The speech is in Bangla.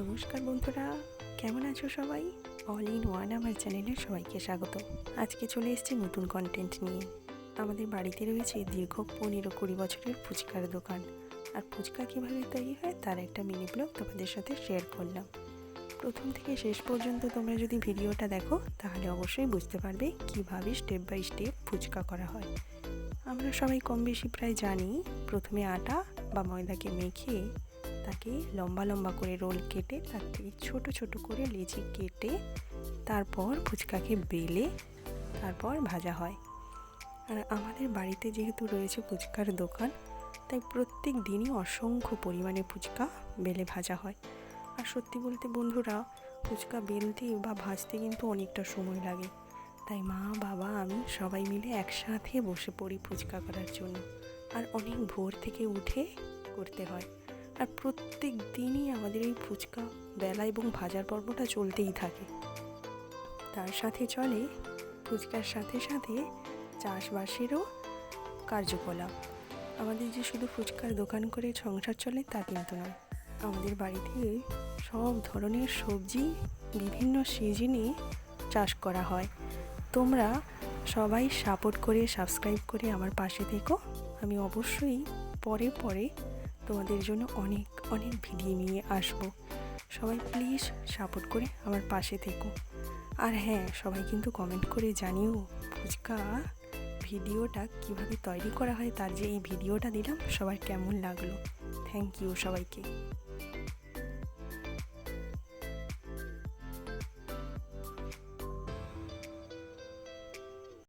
নমস্কার বন্ধুরা, কেমন আছো সবাই? অল ইন ওয়ান আমার চ্যানেলে সবাইকে স্বাগত। আজকে চলে এসেছি নতুন কন্টেন্ট নিয়ে। আমাদের বাড়িতে রয়েছে দীর্ঘ 15-20 বছরের ফুচকার দোকান, আর ফুচকা কীভাবে তৈরি হয় তার একটা মিনি ব্লগ তোমাদের সাথে শেয়ার করলাম। প্রথম থেকে শেষ পর্যন্ত তোমরা যদি ভিডিওটা দেখো তাহলে অবশ্যই বুঝতে পারবে কীভাবে স্টেপ বাই স্টেপ ফুচকা করা হয়। আমরা সবাই কম বেশি প্রায় জানি, প্রথমে আটা বা ময়দাকে মেখে তাকে লম্বা লম্বা করে রোল কেটে তার থেকে ছোট ছোট করে লেচি কেটে তারপর ফুচকাকে বেলে তারপর ভাজা হয়। আর আমাদের বাড়িতে যেহেতু রয়েছে ফুচকার দোকান, তাই প্রত্যেক দিনই অসংখ্য পরিমাণে ফুচকা বেলে ভাজা হয়। আর সত্যি বলতে বন্ধুরা, ফুচকা বেলতে বা ভাজতে কিন্তু অনেকটা সময় লাগে, তাই মা বাবা আমি সবাই মিলে একসাথে বসে পড়ি ফুচকা করার জন্য। আর অনেক ভোর থেকে উঠে করতে হয়। আর প্রত্যেক দিনই আমাদের এই ফুচকা বেলা এবং ভাজার পর্বটা চলতেই থাকে। তার সাথে চলে ফুচকার সাথে সাথে চাষবাসেরও কার্যকলাপ। আমাদের যে শুধু ফুচকার দোকান করে সংসার চলে তা কিন্তু নয়, আমাদের বাড়িতে সব ধরনের সবজি বিভিন্ন সিজনে চাষ করা হয়। তোমরা সবাই সাপোর্ট করে সাবস্ক্রাইব করে আমার পাশে থেকো। আমি অবশ্যই পরে তোমাদের জন্য অনেক অনেক ভিডিও নিয়ে আসবো। সবাই প্লিজ সাপোর্ট করে আমার পাশে থেকো। আর হ্যাঁ, সবাই কিন্তু কমেন্ট করে জানিও ফুচকা ভিডিওটা কিভাবে তৈরি করা হয়, তার যে এই ভিডিওটা দিলাম সবার কেমন লাগলো। থ্যাংক ইউ সবাইকে।